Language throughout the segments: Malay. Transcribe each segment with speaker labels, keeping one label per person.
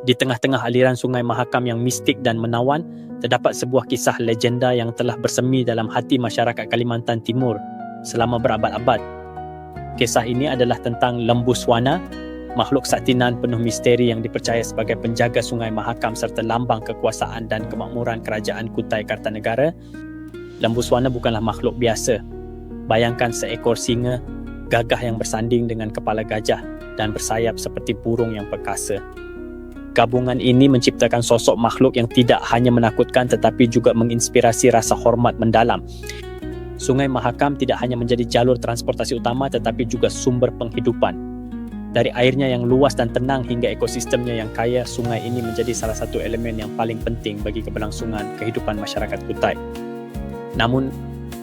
Speaker 1: Di tengah-tengah aliran sungai Mahakam yang mistik dan menawan, terdapat sebuah kisah legenda yang telah bersemi dalam hati masyarakat Kalimantan Timur selama berabad-abad. Kisah ini adalah tentang Lembu Swana, makhluk saktinan penuh misteri yang dipercaya sebagai penjaga sungai Mahakam serta lambang kekuasaan dan kemakmuran kerajaan Kutai Kartanegara. Lembu Swana bukanlah makhluk biasa. Bayangkan seekor singa gagah yang bersanding dengan kepala gajah dan bersayap seperti burung yang perkasa. Gabungan ini menciptakan sosok makhluk yang tidak hanya menakutkan tetapi juga menginspirasi rasa hormat mendalam. Sungai Mahakam tidak hanya menjadi jalur transportasi utama tetapi juga sumber penghidupan. Dari airnya yang luas dan tenang hingga ekosistemnya yang kaya, sungai ini menjadi salah satu elemen yang paling penting bagi keberlangsungan kehidupan masyarakat Kutai. Namun,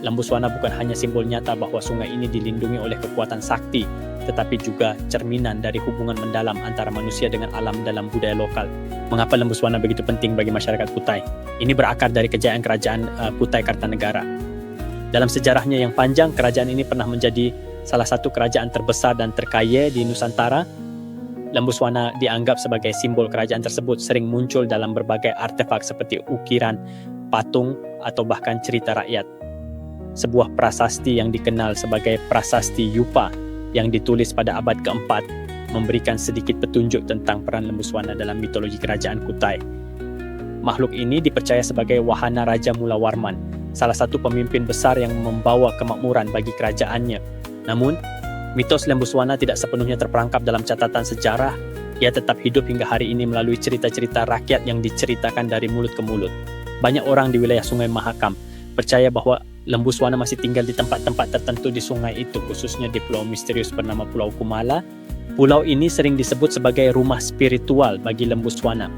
Speaker 1: Lembu Swana bukan hanya simbol nyata bahawa sungai ini dilindungi oleh kekuatan sakti, tetapi juga cerminan dari hubungan mendalam antara manusia dengan alam dalam budaya lokal. Mengapa Lembu Swana begitu penting bagi masyarakat Kutai? Ini berakar dari kejayaan kerajaan Kutai Kartanegara. Dalam sejarahnya yang panjang, kerajaan ini pernah menjadi salah satu kerajaan terbesar dan terkaya di Nusantara. Lembu Swana dianggap sebagai simbol kerajaan tersebut, sering muncul dalam berbagai artefak seperti ukiran, patung atau bahkan cerita rakyat. Sebuah prasasti yang dikenal sebagai Prasasti Yupa yang ditulis pada abad keempat memberikan sedikit petunjuk tentang peran Lembu Swana dalam mitologi kerajaan Kutai. Makhluk ini dipercaya sebagai wahana Raja Mula Warman, salah satu pemimpin besar yang membawa kemakmuran bagi kerajaannya. Namun, mitos Lembu Swana tidak sepenuhnya terperangkap dalam catatan sejarah. Ia tetap hidup hingga hari ini melalui cerita-cerita rakyat yang diceritakan dari mulut ke mulut. Banyak orang di wilayah Sungai Mahakam percaya bahwa Lembu Swana masih tinggal di tempat-tempat tertentu di sungai itu, khususnya di pulau misterius bernama Pulau Kumala. Pulau ini sering disebut sebagai rumah spiritual bagi Lembu Swana.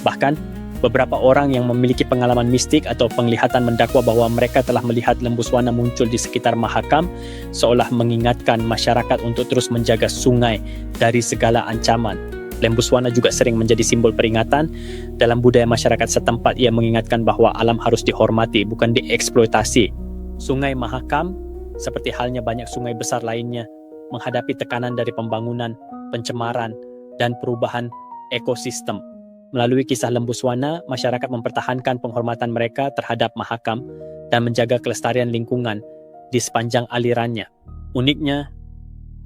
Speaker 1: Bahkan, beberapa orang yang memiliki pengalaman mistik atau penglihatan mendakwa bahwa mereka telah melihat Lembu Swana muncul di sekitar Mahakam, seolah mengingatkan masyarakat untuk terus menjaga sungai dari segala ancaman. Lembu Swana juga sering menjadi simbol peringatan. Dalam budaya masyarakat setempat, ia mengingatkan bahwa alam harus dihormati, bukan dieksploitasi. Sungai Mahakam, seperti halnya banyak sungai besar lainnya, menghadapi tekanan dari pembangunan, pencemaran, dan perubahan ekosistem. Melalui kisah Lembu Swana, masyarakat mempertahankan penghormatan mereka terhadap Mahakam dan menjaga kelestarian lingkungan di sepanjang alirannya. Uniknya,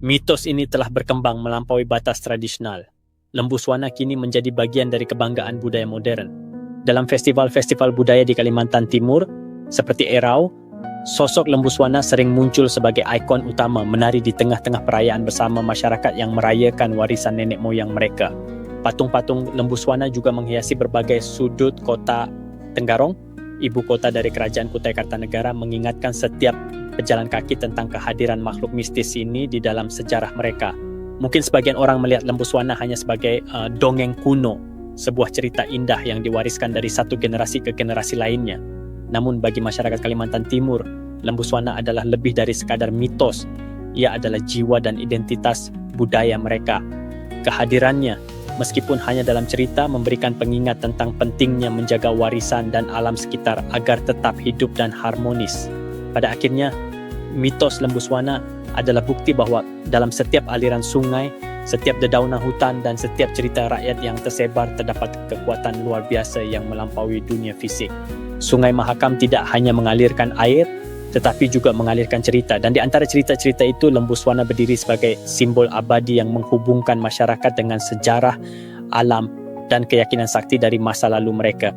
Speaker 1: mitos ini telah berkembang melampaui batas tradisional. Lembu Swana kini menjadi bagian dari kebanggaan budaya modern. Dalam festival-festival budaya di Kalimantan Timur, seperti Erau, sosok Lembu Swana sering muncul sebagai ikon utama, menari di tengah-tengah perayaan bersama masyarakat yang merayakan warisan nenek moyang mereka. Patung-patung Lembu Swana juga menghiasi berbagai sudut kota Tenggarong, ibu kota dari kerajaan Kutai Kartanegara, mengingatkan setiap pejalan kaki tentang kehadiran makhluk mistis ini di dalam sejarah mereka. Mungkin sebagian orang melihat Lembu Swana hanya sebagai dongeng kuno, sebuah cerita indah yang diwariskan dari satu generasi ke generasi lainnya. Namun bagi masyarakat Kalimantan Timur, Lembu Swana adalah lebih dari sekadar mitos. Ia adalah jiwa dan identitas budaya mereka. Kehadirannya, meskipun hanya dalam cerita, memberikan pengingat tentang pentingnya menjaga warisan dan alam sekitar agar tetap hidup dan harmonis. Pada akhirnya, mitos Lembu Swana adalah bukti bahwa dalam setiap aliran sungai, setiap dedaunan hutan, dan setiap cerita rakyat yang tersebar terdapat kekuatan luar biasa yang melampaui dunia fisik. Sungai Mahakam tidak hanya mengalirkan air, tetapi juga mengalirkan cerita. Dan di antara cerita-cerita itu, Lembu Swana berdiri sebagai simbol abadi yang menghubungkan masyarakat dengan sejarah, alam, dan keyakinan sakti dari masa lalu mereka.